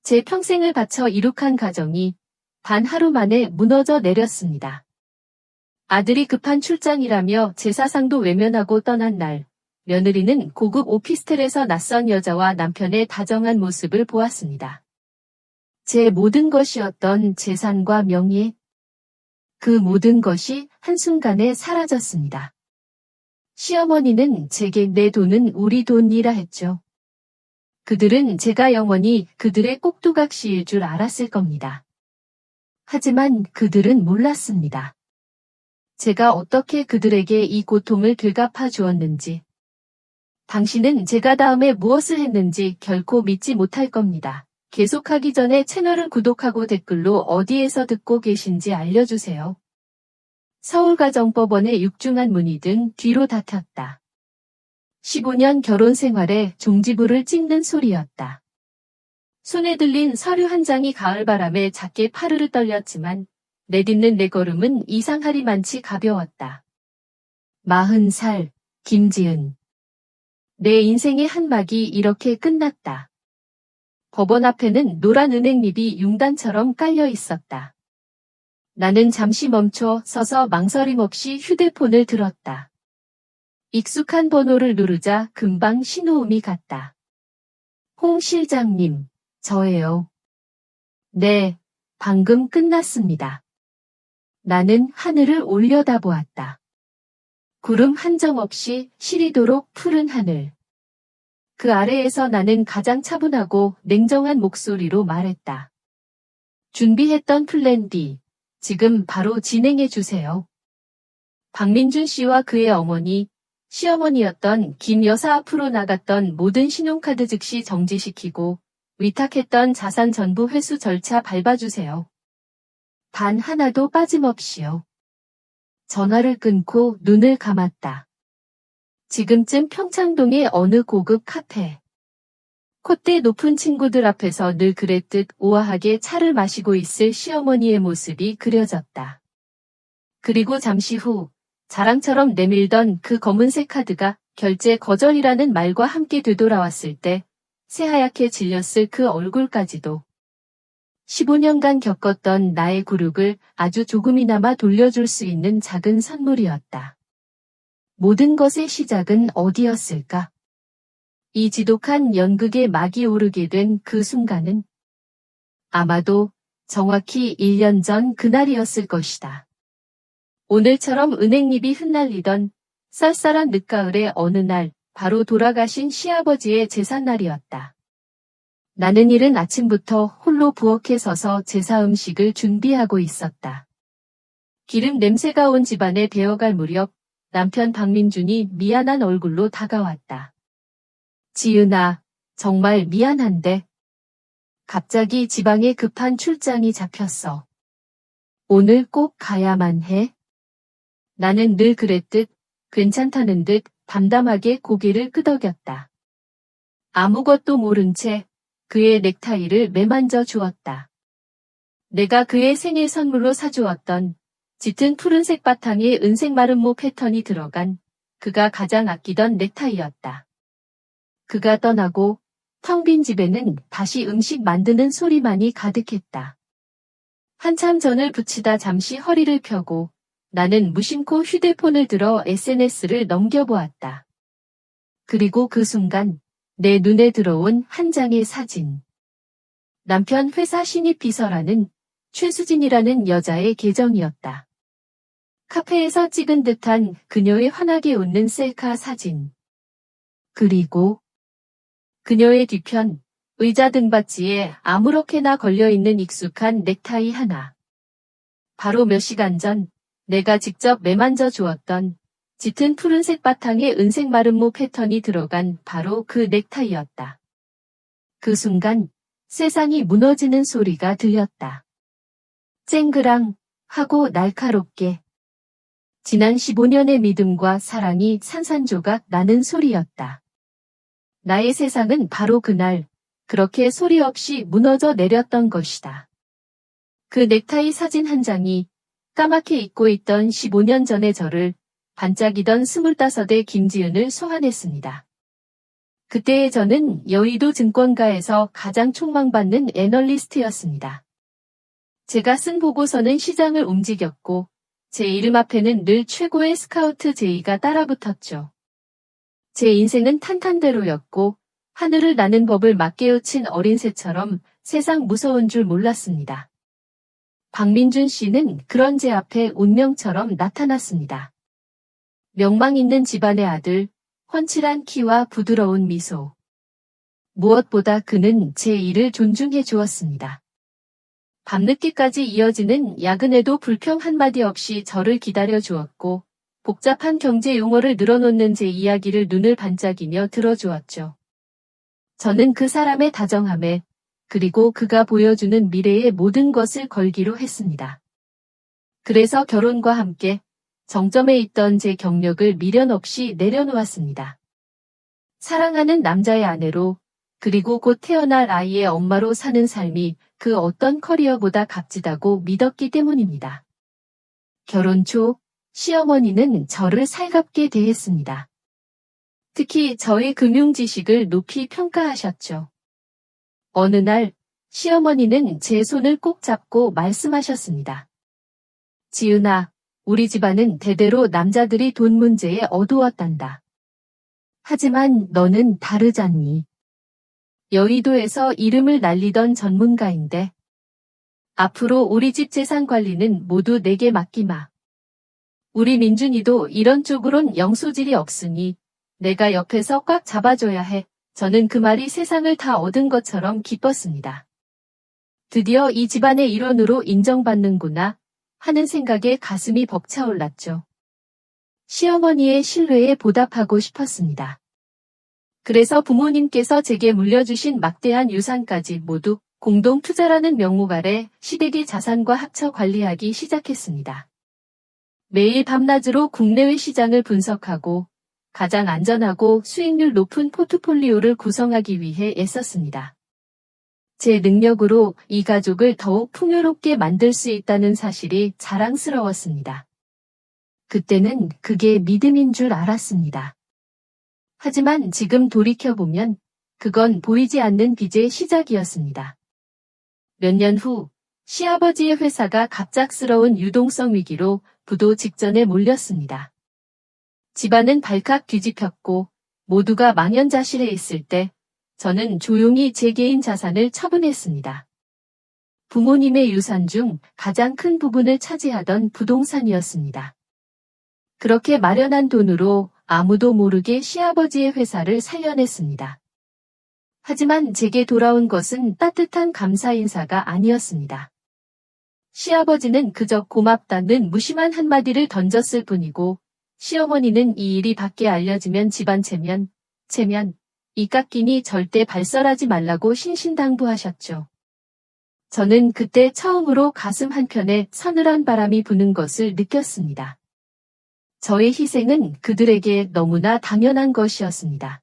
제 평생을 바쳐 이룩한 가정이 단 하루 만에 무너져 내렸습니다. 아들이 급한 출장이라며 제사상도 외면하고 떠난 날, 며느리는 고급 오피스텔에서 낯선 여자와 남편의 다정한 모습을 보았습니다. 제 모든 것이었던 재산과 명예, 그 모든 것이 한순간에 사라졌습니다. 시어머니는 제게 내 돈은 우리 돈이라 했죠. 그들은 제가 영원히 그들의 꼭두각시일 줄 알았을 겁니다. 하지만 그들은 몰랐습니다. 제가 어떻게 그들에게 이 고통을 되갚아 주었는지, 당신은 제가 다음에 무엇을 했는지 결코 믿지 못할 겁니다. 계속하기 전에 채널을 구독하고 댓글로 어디에서 듣고 계신지 알려주세요. 서울가정법원의 육중한 문의 등 뒤로 다퉜다. 15년 결혼 생활에 종지부를 찍는 소리였다. 손에 들린 서류 한 장이 가을바람에 작게 파르르 떨렸지만 내딛는 내 걸음은 이상하리만치 가벼웠다. 40살, 김지은. 내 인생의 한 막이 이렇게 끝났다. 법원 앞에는 노란 은행잎이 융단처럼 깔려 있었다. 나는 잠시 멈춰 서서 망설임 없이 휴대폰을 들었다. 익숙한 번호를 누르자 금방 신호음이 갔다. 홍 실장님, 저예요. 네, 방금 끝났습니다. 나는 하늘을 올려다보았다. 구름 한 점 없이 시리도록 푸른 하늘. 그 아래에서 나는 가장 차분하고 냉정한 목소리로 말했다. 준비했던 플랜 D, 지금 바로 진행해 주세요. 박민준 씨와 그의 어머니, 시어머니였던 김 여사 앞으로 나갔던 모든 신용카드 즉시 정지시키고 위탁했던 자산 전부 회수 절차 밟아주세요. 단 하나도 빠짐없이요. 전화를 끊고 눈을 감았다. 지금쯤 평창동의 어느 고급 카페. 콧대 높은 친구들 앞에서 늘 그랬듯 우아하게 차를 마시고 있을 시어머니의 모습이 그려졌다. 그리고 잠시 후 자랑처럼 내밀던 그 검은색 카드가 결제 거절이라는 말과 함께 되돌아왔을 때 새하얗게 질렸을 그 얼굴까지도 15년간 겪었던 나의 굴욕을 아주 조금이나마 돌려줄 수 있는 작은 선물이었다. 모든 것의 시작은 어디였을까? 이 지독한 연극의 막이 오르게 된 그 순간은 아마도 정확히 1년 전 그날이었을 것이다. 오늘처럼 은행잎이 흩날리던 쌀쌀한 늦가을의 어느 날 바로 돌아가신 시아버지의 제삿날이었다. 나는 이른 아침부터 홀로 부엌에 서서 제사 음식을 준비하고 있었다. 기름 냄새가 온 집안에 배어갈 무렵 남편 박민준이 미안한 얼굴로 다가왔다. 지은아, 정말 미안한데. 갑자기 지방에 급한 출장이 잡혔어. 오늘 꼭 가야만 해. 나는 늘 그랬듯 괜찮다는 듯 담담하게 고개를 끄덕였다. 아무것도 모른 채 그의 넥타이를 매만져 주었다. 내가 그의 생일 선물로 사주었던 짙은 푸른색 바탕에 은색 마름모 패턴이 들어간 그가 가장 아끼던 넥타이였다. 그가 떠나고 텅 빈 집에는 다시 음식 만드는 소리만이 가득했다. 한참 전을 붙이다 잠시 허리를 펴고 나는 무심코 휴대폰을 들어 SNS를 넘겨보았다. 그리고 그 순간 내 눈에 들어온 한 장의 사진. 남편 회사 신입 비서라는 최수진이라는 여자의 계정이었다. 카페에서 찍은 듯한 그녀의 환하게 웃는 셀카 사진. 그리고 그녀의 뒤편 의자 등받이에 아무렇게나 걸려있는 익숙한 넥타이 하나. 바로 몇 시간 전 내가 직접 매만져 주었던 짙은 푸른색 바탕에 은색 마름모 패턴이 들어간 바로 그 넥타이였다. 그 순간 세상이 무너지는 소리가 들렸다. 쨍그랑 하고 날카롭게. 지난 15년의 믿음과 사랑이 산산조각 나는 소리였다. 나의 세상은 바로 그날 그렇게 소리 없이 무너져 내렸던 것이다. 그 넥타이 사진 한 장이 까맣게 잊고 있던 15년 전의 저를 반짝이던 25의 김지은을 소환했습니다. 그때의 저는 여의도 증권가에서 가장 촉망받는 애널리스트였습니다. 제가 쓴 보고서는 시장을 움직였고 제 이름 앞에는 늘 최고의 스카우트 제의가 따라붙었죠. 제 인생은 탄탄대로였고 하늘을 나는 법을 막 깨우친 어린 새처럼 세상 무서운 줄 몰랐습니다. 박민준 씨는 그런 제 앞에 운명처럼 나타났습니다. 명망 있는 집안의 아들, 훤칠한 키와 부드러운 미소. 무엇보다 그는 제 일을 존중해 주었습니다. 밤늦게까지 이어지는 야근에도 불평 한마디 없이 저를 기다려 주었고 복잡한 경제 용어를 늘어놓는 제 이야기를 눈을 반짝이며 들어주었죠. 저는 그 사람의 다정함에 그리고 그가 보여주는 미래의 모든 것을 걸기로 했습니다. 그래서 결혼과 함께 정점에 있던 제 경력을 미련 없이 내려놓았습니다. 사랑하는 남자의 아내로 그리고 곧 태어날 아이의 엄마로 사는 삶이 그 어떤 커리어보다 값지다고 믿었기 때문입니다. 결혼 초 시어머니는 저를 살갑게 대했습니다. 특히 저의 금융 지식을 높이 평가하셨죠. 어느 날 시어머니는 제 손을 꼭 잡고 말씀하셨습니다. 지은아, 우리 집안은 대대로 남자들이 돈 문제에 어두웠단다. 하지만 너는 다르잖니. 여의도에서 이름을 날리던 전문가인데 앞으로 우리 집 재산 관리는 모두 내게 맡기마. 우리 민준이도 이런 쪽으론 영소질이 없으니 내가 옆에서 꽉 잡아줘야 해. 저는 그 말이 세상을 다 얻은 것처럼 기뻤습니다. 드디어 이 집안의 일원으로 인정받는구나 하는 생각에 가슴이 벅차올랐죠. 시어머니의 신뢰에 보답하고 싶었습니다. 그래서 부모님께서 제게 물려주신 막대한 유산까지 모두 공동 투자라는 명목 아래 시댁의 자산과 합쳐 관리하기 시작했습니다. 매일 밤낮으로 국내외 시장을 분석하고 가장 안전하고 수익률 높은 포트폴리오를 구성하기 위해 애썼습니다. 제 능력으로 이 가족을 더욱 풍요롭게 만들 수 있다는 사실이 자랑스러웠습니다. 그때는 그게 믿음인 줄 알았습니다. 하지만 지금 돌이켜보면 그건 보이지 않는 빚의 시작이었습니다. 몇 년 후 시아버지의 회사가 갑작스러운 유동성 위기로 부도 직전에 몰렸습니다. 집안은 발칵 뒤집혔고 모두가 망연자실해 있을 때 저는 조용히 제 개인 자산을 처분했습니다. 부모님의 유산 중 가장 큰 부분을 차지하던 부동산이었습니다. 그렇게 마련한 돈으로 아무도 모르게 시아버지의 회사를 살려냈습니다. 하지만 제게 돌아온 것은 따뜻한 감사 인사가 아니었습니다. 시아버지는 그저 고맙다는 무심한 한마디를 던졌을 뿐이고 시어머니는 이 일이 밖에 알려지면 집안 체면, 이 깎이니 절대 발설하지 말라고 신신당부하셨죠. 저는 그때 처음으로 가슴 한켠에 서늘한 바람이 부는 것을 느꼈습니다. 저의 희생은 그들에게 너무나 당연한 것이었습니다.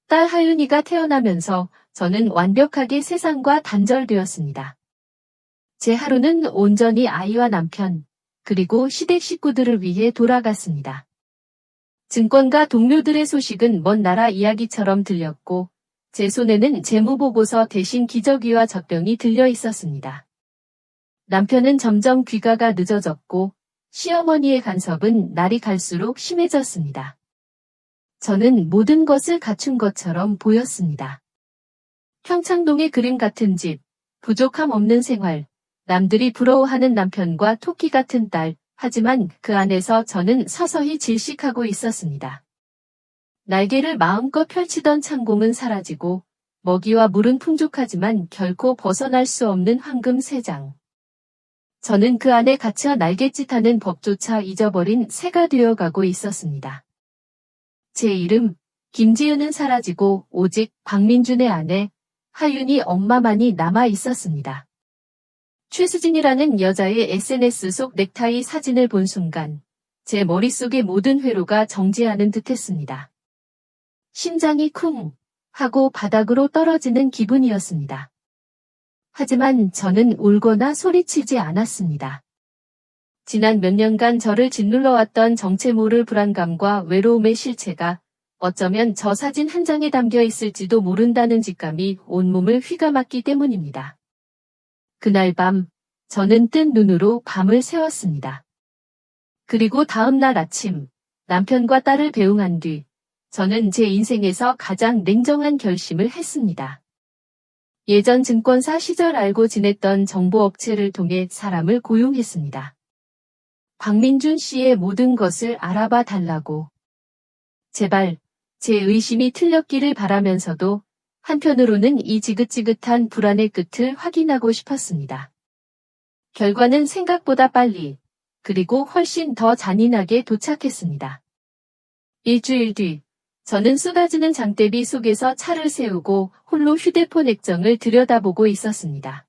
딸 하윤이가 태어나면서 저는 완벽하게 세상과 단절되었습니다. 제 하루는 온전히 아이와 남편, 그리고 시댁 식구들을 위해 돌아갔습니다. 증권가 동료들의 소식은 먼 나라 이야기처럼 들렸고 제 손에는 재무보고서 대신 기저귀와 젖병이 들려 있었습니다. 남편은 점점 귀가가 늦어졌고 시어머니의 간섭은 날이 갈수록 심해졌습니다. 저는 모든 것을 갖춘 것처럼 보였습니다. 평창동의 그림 같은 집, 부족함 없는 생활, 남들이 부러워하는 남편과 토끼 같은 딸, 하지만 그 안에서 저는 서서히 질식하고 있었습니다. 날개를 마음껏 펼치던 창공은 사라지고 먹이와 물은 풍족하지만 결코 벗어날 수 없는 황금 새장. 저는 그 안에 갇혀 날갯짓하는 법조차 잊어버린 새가 되어가고 있었습니다. 제 이름 김지은은 사라지고 오직 박민준의 아내 하윤이 엄마만이 남아 있었습니다. 최수진이라는 여자의 SNS 속 넥타이 사진을 본 순간 제 머릿속의 모든 회로가 정지하는 듯했습니다. 심장이 쿵 하고 바닥으로 떨어지는 기분이었습니다. 하지만 저는 울거나 소리치지 않았습니다. 지난 몇 년간 저를 짓눌러왔던 정체 모를 불안감과 외로움의 실체가 어쩌면 저 사진 한 장에 담겨 있을지도 모른다는 직감이 온몸을 휘감았기 때문입니다. 그날 밤, 저는 뜬 눈으로 밤을 새웠습니다. 그리고 다음 날 아침, 남편과 딸을 배웅한 뒤, 저는 제 인생에서 가장 냉정한 결심을 했습니다. 예전 증권사 시절 알고 지냈던 정보업체를 통해 사람을 고용했습니다. 박민준 씨의 모든 것을 알아봐 달라고. 제발, 제 의심이 틀렸기를 바라면서도 한편으로는 이 지긋지긋한 불안의 끝을 확인하고 싶었습니다. 결과는 생각보다 빨리, 그리고 훨씬 더 잔인하게 도착했습니다. 일주일 뒤, 저는 쏟아지는 장대비 속에서 차를 세우고 홀로 휴대폰 액정을 들여다보고 있었습니다.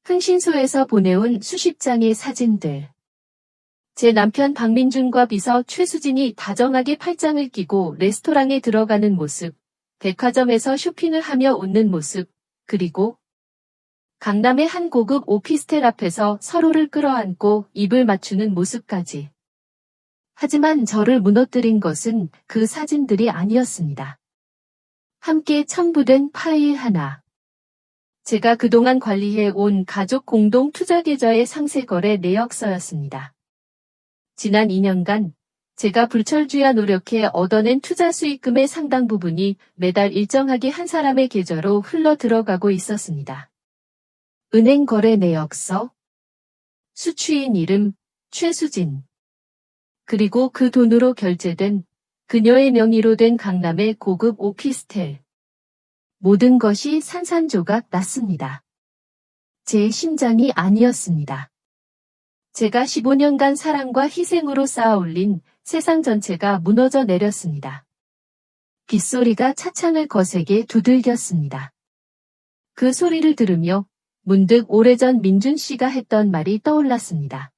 흥신소에서 보내온 수십 장의 사진들. 제 남편 박민준과 비서 최수진이 다정하게 팔짱을 끼고 레스토랑에 들어가는 모습, 백화점에서 쇼핑을 하며 웃는 모습, 그리고 강남의 한 고급 오피스텔 앞에서 서로를 끌어안고 입을 맞추는 모습까지. 하지만 저를 무너뜨린 것은 그 사진들이 아니었습니다. 함께 첨부된 파일 하나. 제가 그동안 관리해 온 가족 공동 투자 계좌의 상세거래 내역서였습니다. 지난 2년간 제가 불철주야 노력해 얻어낸 투자 수익금의 상당 부분이 매달 일정하게 한 사람의 계좌로 흘러 들어가고 있었습니다. 은행 거래 내역서, 수취인 이름 최수진. 그리고 그 돈으로 결제된 그녀의 명의로 된 강남의 고급 오피스텔. 모든 것이 산산조각 났습니다. 제 심장이 아니었습니다. 제가 15년간 사랑과 희생으로 쌓아올린 세상 전체가 무너져 내렸습니다. 빗소리가 차창을 거세게 두들겼습니다. 그 소리를 들으며 문득 오래전 민준 씨가 했던 말이 떠올랐습니다.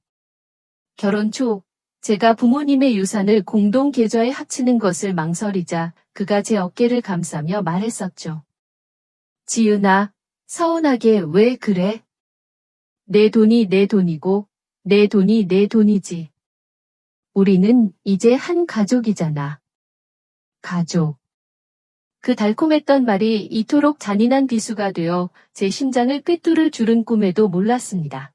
결혼 초 제가 부모님의 유산을 공동 계좌에 합치는 것을 망설이자 그가 제 어깨를 감싸며 말했었죠. 지은아, 서운하게 왜 그래? 내 돈이 내 돈이고 내 돈이 내 돈이지. 우리는 이제 한 가족이잖아. 가족. 그 달콤했던 말이 이토록 잔인한 비수가 되어 제 심장을 꿰뚫을 줄은 꿈에도 몰랐습니다.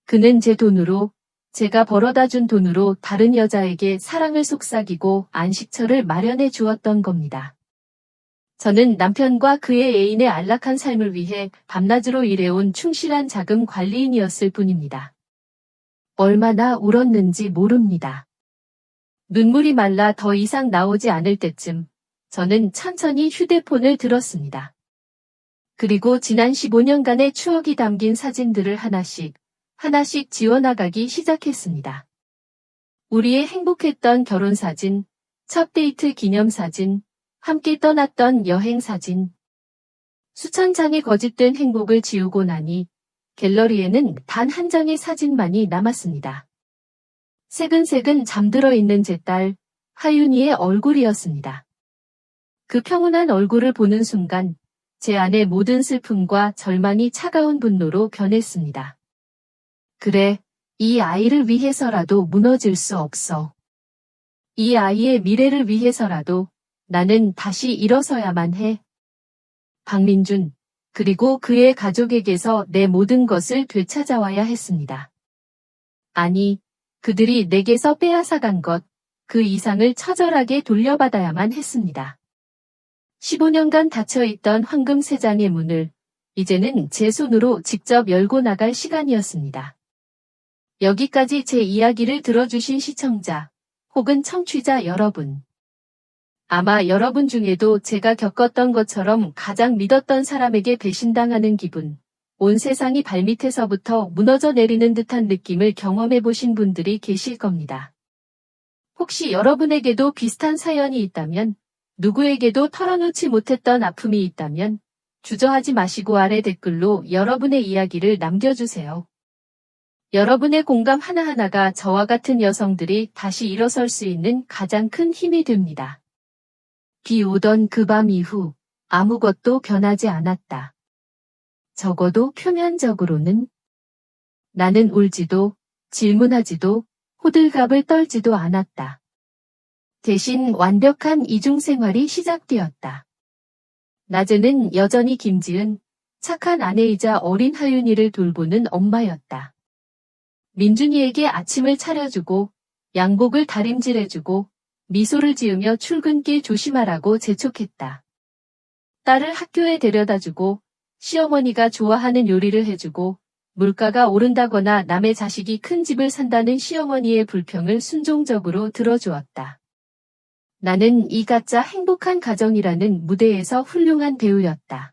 그는 제 돈으로, 제가 벌어다 준 돈으로 다른 여자에게 사랑을 속삭이고 안식처를 마련해 주었던 겁니다. 저는 남편과 그의 애인의 안락한 삶을 위해 밤낮으로 일해온 충실한 자금 관리인이었을 뿐입니다. 얼마나 울었는지 모릅니다. 눈물이 말라 더 이상 나오지 않을 때쯤 저는 천천히 휴대폰을 들었습니다. 그리고 지난 15년간의 추억이 담긴 사진들을 하나씩 지워나가기 시작했습니다. 우리의 행복했던 결혼사진, 첫 데이트 기념사진, 함께 떠났던 여행사진. 수천 장의 거짓된 행복을 지우고 나니 갤러리에는 단 한 장의 사진만이 남았습니다. 새근새근 잠들어 있는 제 딸, 하윤이의 얼굴이었습니다. 그 평온한 얼굴을 보는 순간 제 안의 모든 슬픔과 절망이 차가운 분노로 변했습니다. 그래, 이 아이를 위해서라도 무너질 수 없어. 이 아이의 미래를 위해서라도 나는 다시 일어서야만 해. 박민준, 그리고 그의 가족에게서 내 모든 것을 되찾아와야 했습니다. 아니, 그들이 내게서 빼앗아간 것, 그 이상을 처절하게 돌려받아야만 했습니다. 15년간 닫혀있던 황금 세장의 문을 이제는 제 손으로 직접 열고 나갈 시간이었습니다. 여기까지 제 이야기를 들어주신 시청자 혹은 청취자 여러분. 아마 여러분 중에도 제가 겪었던 것처럼 가장 믿었던 사람에게 배신당하는 기분, 온 세상이 발밑에서부터 무너져 내리는 듯한 느낌을 경험해 보신 분들이 계실 겁니다. 혹시 여러분에게도 비슷한 사연이 있다면, 누구에게도 털어놓지 못했던 아픔이 있다면, 주저하지 마시고 아래 댓글로 여러분의 이야기를 남겨주세요. 여러분의 공감 하나하나가 저와 같은 여성들이 다시 일어설 수 있는 가장 큰 힘이 됩니다. 비 오던 그 밤 이후 아무것도 변하지 않았다. 적어도 표면적으로는. 나는 울지도 질문하지도 호들갑을 떨지도 않았다. 대신 완벽한 이중생활이 시작되었다. 낮에는 여전히 김지은, 착한 아내이자 어린 하윤이를 돌보는 엄마였다. 민준이에게 아침을 차려주고 양복을 다림질해주고 미소를 지으며 출근길 조심하라고 재촉했다. 딸을 학교에 데려다주고 시어머니가 좋아하는 요리를 해주고 물가가 오른다거나 남의 자식이 큰 집을 산다는 시어머니의 불평을 순종적으로 들어주었다. 나는 이 가짜 행복한 가정이라는 무대에서 훌륭한 배우였다.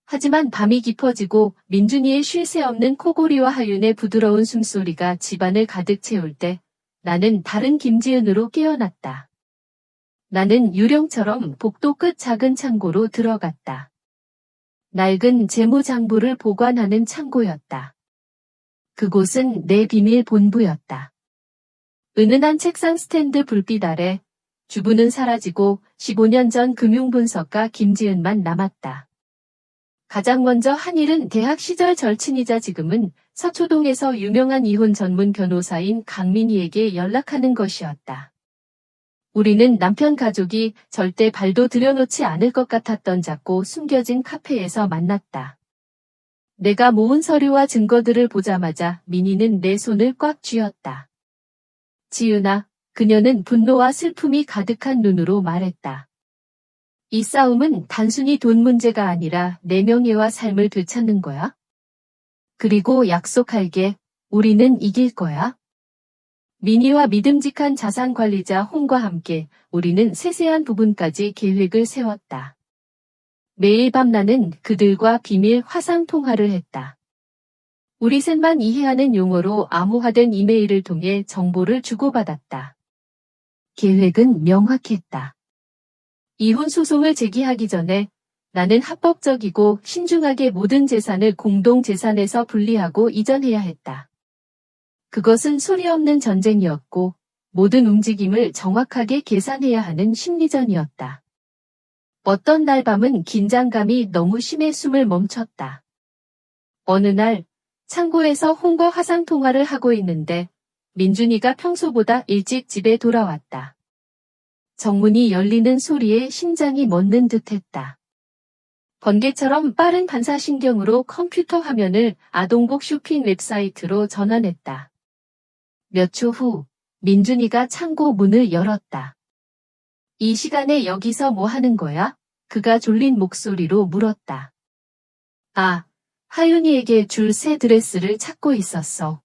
하지만 밤이 깊어지고 민준이의 쉴 새 없는 코골이와 하윤의 부드러운 숨소리가 집안을 가득 채울 때 나는 다른 김지은으로 깨어났다. 나는 유령처럼 복도 끝 작은 창고로 들어갔다. 낡은 재무장부를 보관하는 창고였다. 그곳은 내 비밀 본부였다. 은은한 책상 스탠드 불빛 아래 주부는 사라지고 15년 전 금융분석가 김지은만 남았다. 가장 먼저 한 일은 대학 시절 절친이자 지금은 서초동에서 유명한 이혼 전문 변호사인 강민희에게 연락하는 것이었다. 우리는 남편 가족이 절대 발도 들여놓지 않을 것 같았던 작고 숨겨진 카페에서 만났다. 내가 모은 서류와 증거들을 보자마자 민희는 내 손을 꽉 쥐었다. 지은아, 그녀는 분노와 슬픔이 가득한 눈으로 말했다. 이 싸움은 단순히 돈 문제가 아니라 내 명예와 삶을 되찾는 거야. 그리고 약속할게, 우리는 이길 거야. 민희와 믿음직한 자산관리자 홍과 함께 우리는 세세한 부분까지 계획을 세웠다. 매일 밤 나는 그들과 비밀 화상 통화를 했다. 우리 셋만 이해하는 용어로 암호화된 이메일을 통해 정보를 주고받았다. 계획은 명확했다. 이혼 소송을 제기하기 전에 나는 합법적이고 신중하게 모든 재산을 공동재산에서 분리하고 이전해야 했다. 그것은 소리 없는 전쟁이었고 모든 움직임을 정확하게 계산해야 하는 심리전이었다. 어떤 날 밤은 긴장감이 너무 심해 숨을 멈췄다. 어느 날 창고에서 홍과 화상 통화를 하고 있는데 민준이가 평소보다 일찍 집에 돌아왔다. 정문이 열리는 소리에 심장이 멎는 듯했다. 번개처럼 빠른 반사신경으로 컴퓨터 화면을 아동복 쇼핑 웹사이트로 전환했다. 몇 초 후 민준이가 창고 문을 열었다. 이 시간에 여기서 뭐 하는 거야? 그가 졸린 목소리로 물었다. 아, 하윤이에게 줄 새 드레스를 찾고 있었어.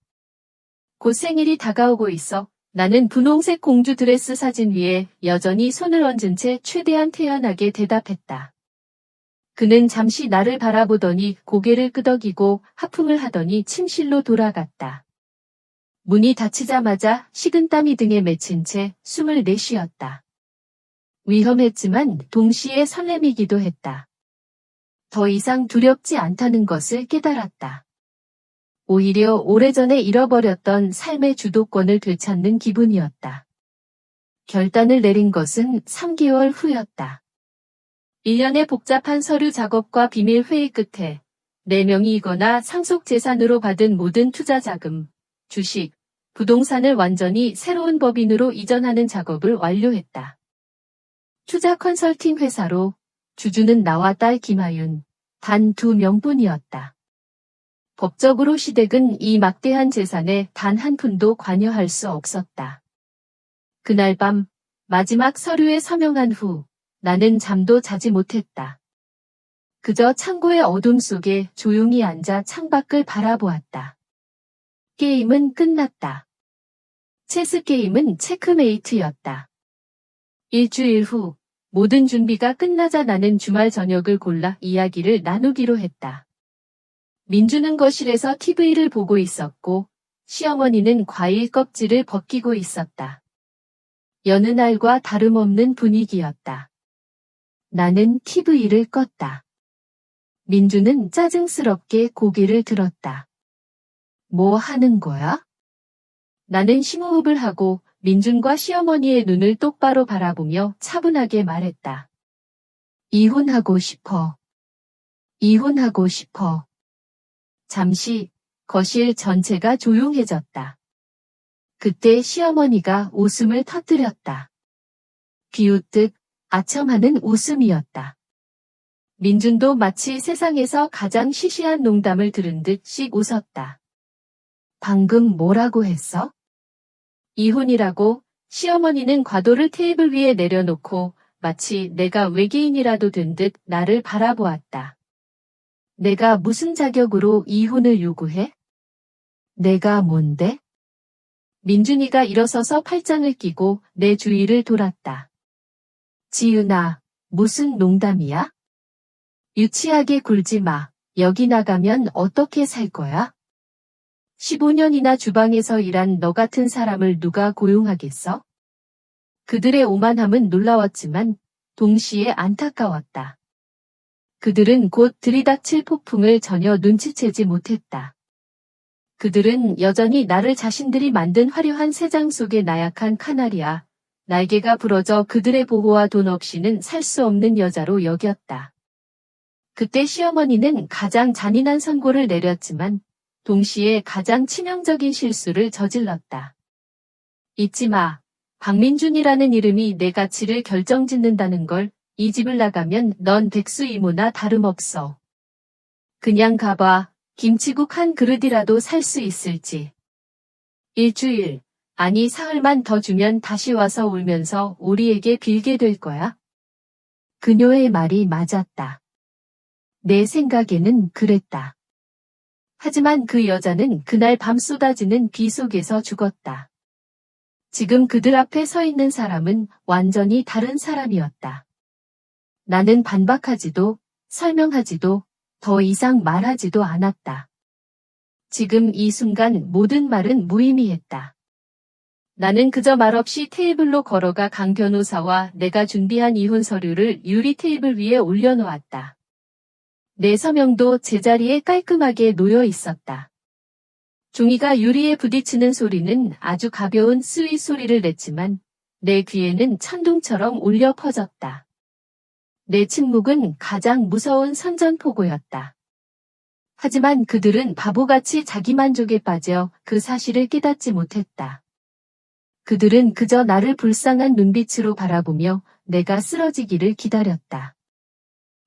곧 생일이 다가오고 있어. 나는 분홍색 공주 드레스 사진 위에 여전히 손을 얹은 채 최대한 태연하게 대답했다. 그는 잠시 나를 바라보더니 고개를 끄덕이고 하품을 하더니 침실로 돌아갔다. 문이 닫히자마자 식은땀이 등에 맺힌 채 숨을 내쉬었다. 위험했지만 동시에 설렘이기도 했다. 더 이상 두렵지 않다는 것을 깨달았다. 오히려 오래전에 잃어버렸던 삶의 주도권을 되찾는 기분이었다. 결단을 내린 것은 3개월 후였다. 1년의 복잡한 서류 작업과 비밀 회의 끝에 내 명의이거나 상속 재산으로 받은 모든 투자 자금, 주식, 부동산을 완전히 새로운 법인으로 이전하는 작업을 완료했다. 투자 컨설팅 회사로 주주는 나와 딸 김하윤, 단 2명뿐이었다. 법적으로 시댁은 이 막대한 재산에 단 한 푼도 관여할 수 없었다. 그날 밤 마지막 서류에 서명한 후 나는 잠도 자지 못했다. 그저 창고의 어둠 속에 조용히 앉아 창밖을 바라보았다. 게임은 끝났다. 체스 게임은 체크메이트였다. 일주일 후 모든 준비가 끝나자 나는 주말 저녁을 골라 이야기를 나누기로 했다. 민주는 거실에서 TV를 보고 있었고 시어머니는 과일 껍질을 벗기고 있었다. 여느 날과 다름없는 분위기였다. 나는 TV를 껐다. 민주는 짜증스럽게 고개를 들었다. 뭐 하는 거야? 나는 심호흡을 하고 민준과 시어머니의 눈을 똑바로 바라보며 차분하게 말했다. 이혼하고 싶어. 이혼하고 싶어. 잠시 거실 전체가 조용해졌다. 그때 시어머니가 웃음을 터뜨렸다. 비웃듯 아첨하는 웃음이었다. 민준도 마치 세상에서 가장 시시한 농담을 들은 듯 씩 웃었다. 방금 뭐라고 했어? 이혼이라고. 시어머니는 과도를 테이블 위에 내려놓고 마치 내가 외계인이라도 된 듯 나를 바라보았다. 내가 무슨 자격으로 이혼을 요구해? 내가 뭔데? 민준이가 일어서서 팔짱을 끼고 내 주위를 돌았다. 지은아, 무슨 농담이야? 유치하게 굴지 마. 여기 나가면 어떻게 살 거야? 15년이나 주방에서 일한 너 같은 사람을 누가 고용하겠어? 그들의 오만함은 놀라웠지만 동시에 안타까웠다. 그들은 곧 들이닥칠 폭풍을 전혀 눈치채지 못했다. 그들은 여전히 나를 자신들이 만든 화려한 새장 속의 나약한 카나리아, 날개가 부러져 그들의 보호와 돈 없이는 살 수 없는 여자로 여겼다. 그때 시어머니는 가장 잔인한 선고를 내렸지만 동시에 가장 치명적인 실수를 저질렀다. 잊지 마. 박민준이라는 이름이 내 가치를 결정짓는다는 걸. 이 집을 나가면 넌 백수 이모나 다름없어. 그냥 가봐. 김치국 한 그릇이라도 살 수 있을지. 일주일, 아니 사흘만 더 주면 다시 와서 울면서 우리에게 빌게 될 거야. 그녀의 말이 맞았다. 내 생각에는 그랬다. 하지만 그 여자는 그날 밤 쏟아지는 비 속에서 죽었다. 지금 그들 앞에 서 있는 사람은 완전히 다른 사람이었다. 나는 반박하지도 설명하지도 더 이상 말하지도 않았다. 지금 이 순간 모든 말은 무의미했다. 나는 그저 말없이 테이블로 걸어가 강 변호사와 내가 준비한 이혼 서류를 유리 테이블 위에 올려놓았다. 내 서명도 제자리에 깔끔하게 놓여 있었다. 종이가 유리에 부딪히는 소리는 아주 가벼운 스윗 소리를 냈지만 내 귀에는 천둥처럼 울려 퍼졌다. 내 침묵은 가장 무서운 선전포고였다. 하지만 그들은 바보같이 자기만족에 빠져 그 사실을 깨닫지 못했다. 그들은 그저 나를 불쌍한 눈빛으로 바라보며 내가 쓰러지기를 기다렸다.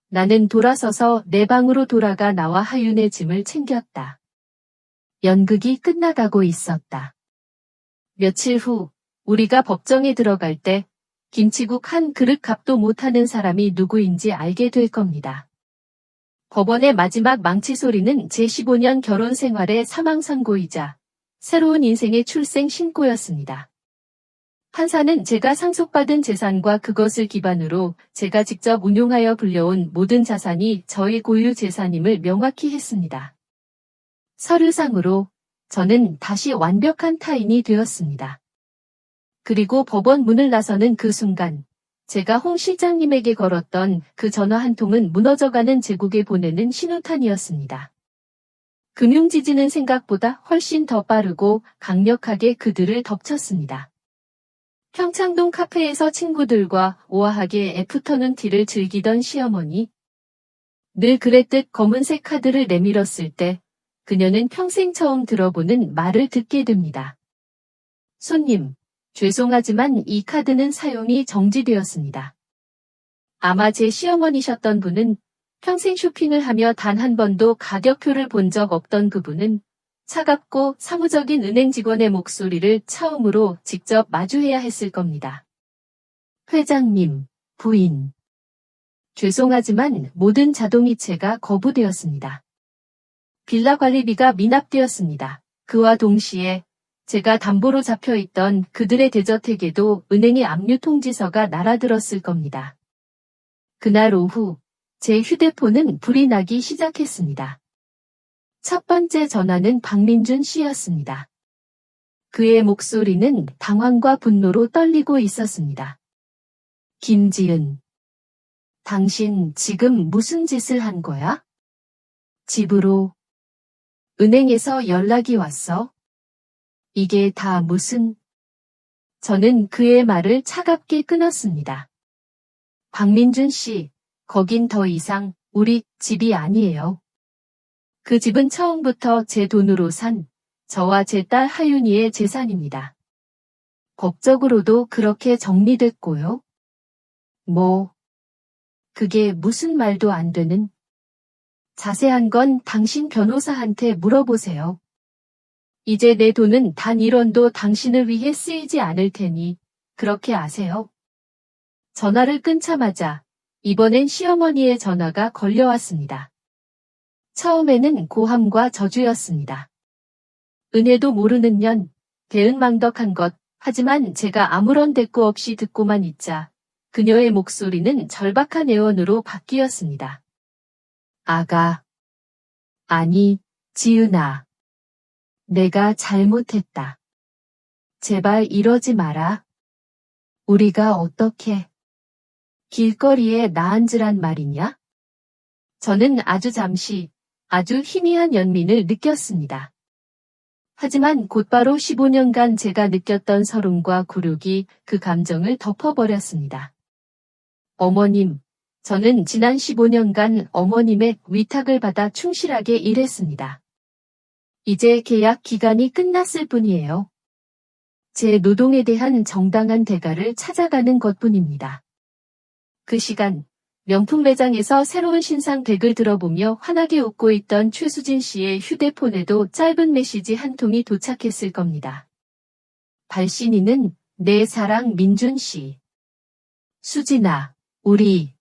나는 돌아서서 내 방으로 돌아가 나와 하윤의 짐을 챙겼다. 연극이 끝나가고 있었다. 며칠 후 우리가 법정에 들어갈 때 김치국 한 그릇 값도 못하는 사람이 누구인지 알게 될 겁니다. 법원의 마지막 망치 소리는 제 15년 결혼 생활의 사망 선고이자 새로운 인생의 출생 신고였습니다. 판사는 제가 상속받은 재산과 그것을 기반으로 제가 직접 운용하여 불려온 모든 자산이 저의 고유 재산임을 명확히 했습니다. 서류상으로 저는 다시 완벽한 타인이 되었습니다. 그리고 법원 문을 나서는 그 순간 제가 홍 실장님에게 걸었던 그 전화 한 통은 무너져가는 제국에 보내는 신호탄이었습니다. 금융지진은 생각보다 훨씬 더 빠르고 강력하게 그들을 덮쳤습니다. 평창동 카페에서 친구들과 우아하게 애프터눈 티를 즐기던 시어머니. 늘 그랬듯 검은색 카드를 내밀었을 때 그녀는 평생 처음 들어보는 말을 듣게 됩니다. 손님, 죄송하지만 이 카드는 사용이 정지되었습니다. 아마 제 시어머니셨던 분은 평생 쇼핑을 하며 단 한 번도 가격표를 본 적 없던 그분은 차갑고 사무적인 은행 직원의 목소리를 처음으로 직접 마주해야 했을 겁니다. 회장님, 부인. 죄송하지만 모든 자동이체가 거부되었습니다. 빌라 관리비가 미납되었습니다. 그와 동시에 제가 담보로 잡혀있던 그들의 대저택에도 은행의 압류 통지서가 날아들었을 겁니다. 그날 오후 제 휴대폰은 불이 나기 시작했습니다. 첫 번째 전화는 박민준 씨였습니다. 그의 목소리는 당황과 분노로 떨리고 있었습니다. 김지은. 당신 지금 무슨 짓을 한 거야? 집으로. 은행에서 연락이 왔어? 이게 다 무슨... 저는 그의 말을 차갑게 끊었습니다. 박민준 씨, 거긴 더 이상 우리 집이 아니에요. 그 집은 처음부터 제 돈으로 산 저와 제 딸 하윤이의 재산입니다. 법적으로도 그렇게 정리됐고요. 뭐, 그게 무슨 말도 안 되는? 자세한 건 당신 변호사한테 물어보세요. 이제 내 돈은 단 1원도 당신을 위해 쓰이지 않을 테니 그렇게 아세요. 전화를 끊자마자 이번엔 시어머니의 전화가 걸려왔습니다. 처음에는 고함과 저주였습니다. 은혜도 모르는 년, 대응망덕한 것, 하지만 제가 아무런 대꾸 없이 듣고만 있자 그녀의 목소리는 절박한 애원으로 바뀌었습니다. 아가. 아니, 지은아. 내가 잘못했다. 제발 이러지 마라. 우리가 어떻게 길거리에 나앉으란 말이냐? 저는 아주 잠시 아주 희미한 연민을 느꼈습니다. 하지만 곧바로 15년간 제가 느꼈던 서름과 굴욕이 그 감정을 덮어버렸습니다. 어머님, 저는 지난 15년간 어머님의 위탁을 받아 충실하게 일했습니다. 이제 계약 기간이 끝났을 뿐이에요. 제 노동에 대한 정당한 대가를 찾아가는 것뿐입니다. 그 시간, 명품 매장에서 새로운 신상 덱을 들어보며 환하게 웃고 있던 최수진 씨의 휴대폰에도 짧은 메시지 한 통이 도착했을 겁니다. 발신인은 내 사랑 민준 씨. 수진아, 우리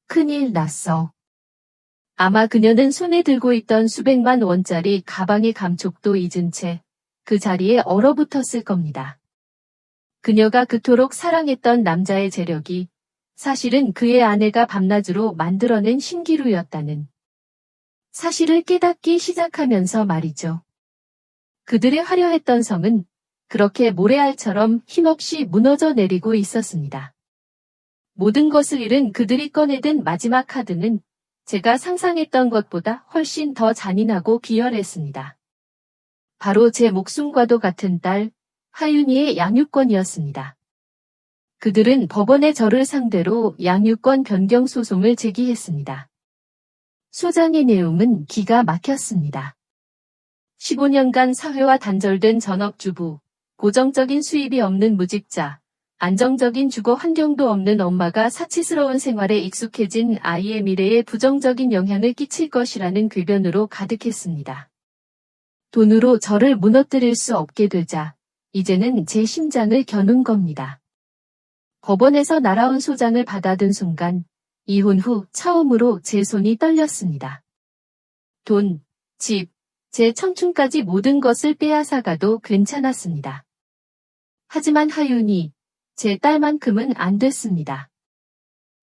큰일 났어. 아마 그녀는 손에 들고 있던 수백만 원짜리 가방의 감촉도 잊은 채 그 자리에 얼어붙었을 겁니다. 그녀가 그토록 사랑했던 남자의 재력이 사실은 그의 아내가 밤낮으로 만들어낸 신기루였다는 사실을 깨닫기 시작하면서 말이죠. 그들의 화려했던 성은 그렇게 모래알처럼 힘없이 무너져 내리고 있었습니다. 모든 것을 잃은 그들이 꺼내든 마지막 카드는 제가 상상했던 것보다 훨씬 더 잔인하고 기이했습니다. 바로 제 목숨과도 같은 딸, 하윤이의 양육권이었습니다. 그들은 법원에 저를 상대로 양육권 변경 소송을 제기했습니다. 소장의 내용은 기가 막혔습니다. 15년간 사회와 단절된 전업주부, 고정적인 수입이 없는 무직자, 안정적인 주거 환경도 없는 엄마가 사치스러운 생활에 익숙해진 아이의 미래에 부정적인 영향을 끼칠 것이라는 궤변으로 가득했습니다. 돈으로 저를 무너뜨릴 수 없게 되자 이제는 제 심장을 겨눈 겁니다. 법원에서 날아온 소장을 받아든 순간 이혼 후 처음으로 제 손이 떨렸습니다. 돈, 집, 제 청춘까지 모든 것을 빼앗아가도 괜찮았습니다. 하지만 하윤이 제 딸만큼은 안 됐습니다.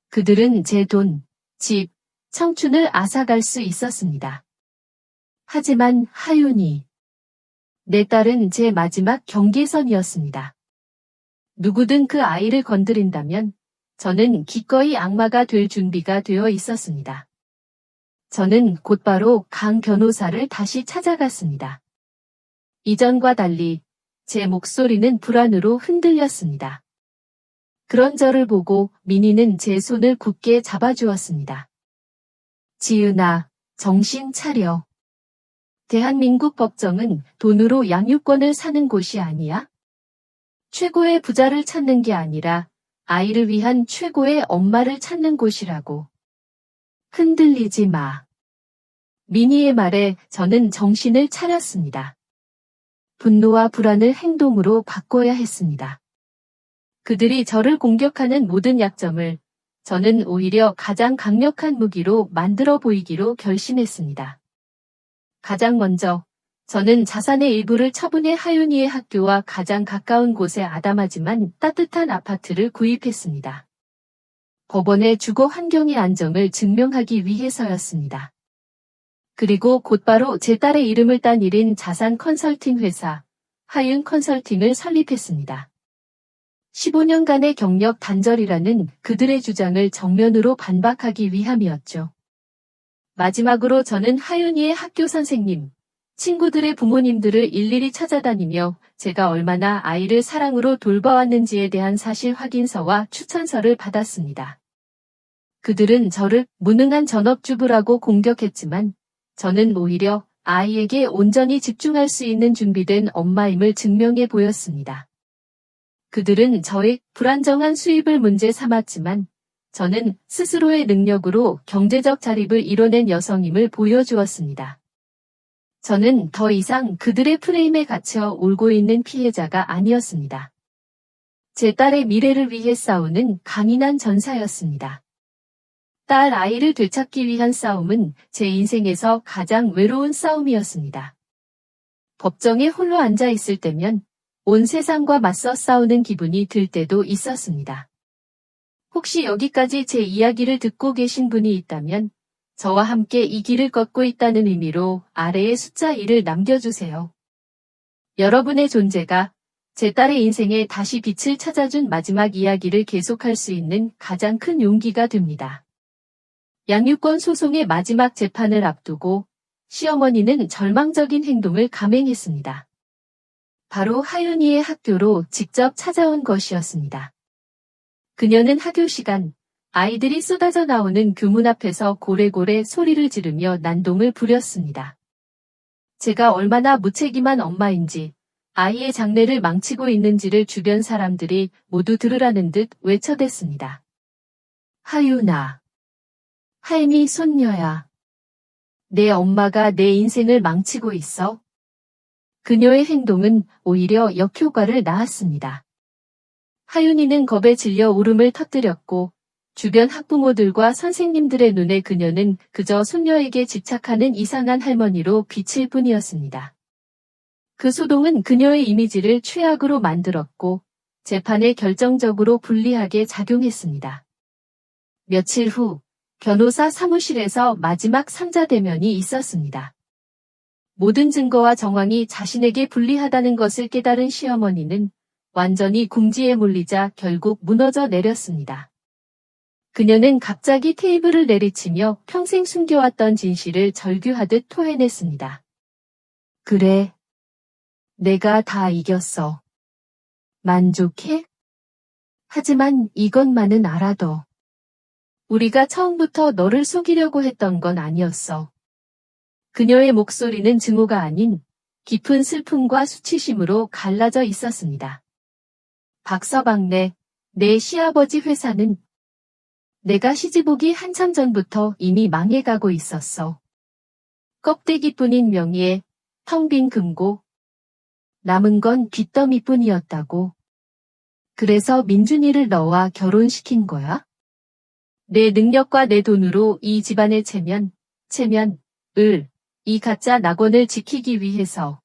그들은 제 돈, 집, 청춘을 앗아갈 수 있었습니다. 하지만 하윤이, 내 딸은 제 마지막 경계선이었습니다. 누구든 그 아이를 건드린다면 저는 기꺼이 악마가 될 준비가 되어 있었습니다. 저는 곧바로 강 변호사를 다시 찾아갔습니다. 이전과 달리 제 목소리는 불안으로 흔들렸습니다. 그런 저를 보고 민희는 제 손을 굳게 잡아주었습니다. 지은아, 정신 차려. 대한민국 법정은 돈으로 양육권을 사는 곳이 아니야? 최고의 부자를 찾는 게 아니라 아이를 위한 최고의 엄마를 찾는 곳이라고. 흔들리지 마. 민희의 말에 저는 정신을 차렸습니다. 분노와 불안을 행동으로 바꿔야 했습니다. 그들이 저를 공격하는 모든 약점을 저는 오히려 가장 강력한 무기로 만들어 보이기로 결심했습니다. 가장 먼저 저는 자산의 일부를 처분해 하윤이의 학교와 가장 가까운 곳에 아담하지만 따뜻한 아파트를 구입했습니다. 법원의 주거 환경의 안정을 증명하기 위해서였습니다. 그리고 곧바로 제 딸의 이름을 딴 1인 자산 컨설팅 회사, 하윤 컨설팅을 설립했습니다. 15년간의 경력 단절이라는 그들의 주장을 정면으로 반박하기 위함이었죠. 마지막으로 저는 하윤이의 학교 선생님, 친구들의 부모님들을 일일이 찾아다니며 제가 얼마나 아이를 사랑으로 돌봐왔는지에 대한 사실 확인서와 추천서를 받았습니다. 그들은 저를 무능한 전업주부라고 공격했지만 저는 오히려 아이에게 온전히 집중할 수 있는 준비된 엄마임을 증명해 보였습니다. 그들은 저의 불안정한 수입을 문제 삼았지만 저는 스스로의 능력으로 경제적 자립을 이뤄낸 여성임을 보여주었습니다. 저는 더 이상 그들의 프레임에 갇혀 울고 있는 피해자가 아니었습니다. 제 딸의 미래를 위해 싸우는 강인한 전사였습니다. 딸 아이를 되찾기 위한 싸움은 제 인생에서 가장 외로운 싸움이었습니다. 법정에 홀로 앉아 있을 때면 온 세상과 맞서 싸우는 기분이 들 때도 있었습니다. 혹시 여기까지 제 이야기를 듣고 계신 분이 있다면 저와 함께 이 길을 걷고 있다는 의미로 아래에 숫자 1을 남겨주세요. 여러분의 존재가 제 딸의 인생에 다시 빛을 찾아준 마지막 이야기를 계속할 수 있는 가장 큰 용기가 됩니다. 양육권 소송의 마지막 재판을 앞두고 시어머니는 절망적인 행동을 감행했습니다. 바로 하윤이의 학교로 직접 찾아온 것이었습니다. 그녀는 학교 시간, 아이들이 쏟아져 나오는 교문 앞에서 고래고래 소리를 지르며 난동을 부렸습니다. 제가 얼마나 무책임한 엄마인지, 아이의 장래를 망치고 있는지를 주변 사람들이 모두 들으라는 듯 외쳐댔습니다. 하윤아. 할미 손녀야. 내 엄마가 내 인생을 망치고 있어. 그녀의 행동은 오히려 역효과를 낳았습니다. 하윤이는 겁에 질려 울음을 터뜨렸고 주변 학부모들과 선생님들의 눈에 그녀는 그저 손녀에게 집착하는 이상한 할머니로 비칠 뿐이었습니다. 그 소동은 그녀의 이미지를 최악으로 만들었고 재판에 결정적으로 불리하게 작용했습니다. 며칠 후 변호사 사무실에서 마지막 삼자대면이 있었습니다. 모든 증거와 정황이 자신에게 불리하다는 것을 깨달은 시어머니는 완전히 궁지에 몰리자 결국 무너져 내렸습니다. 그녀는 갑자기 테이블을 내리치며 평생 숨겨왔던 진실을 절규하듯 토해냈습니다. 그래. 내가 다 이겼어. 만족해? 하지만 이것만은 알아둬. 우리가 처음부터 너를 속이려고 했던 건 아니었어. 그녀의 목소리는 증오가 아닌 깊은 슬픔과 수치심으로 갈라져 있었습니다. 박서방네, 내 시아버지 회사는 내가 시집오기 한참 전부터 이미 망해가고 있었어. 껍데기뿐인 명의에 텅 빈 금고, 남은 건 빚더미뿐이었다고. 그래서 민준이를 너와 결혼시킨 거야? 내 능력과 내 돈으로 이 집안의 이 가짜 낙원을 지키기 위해서.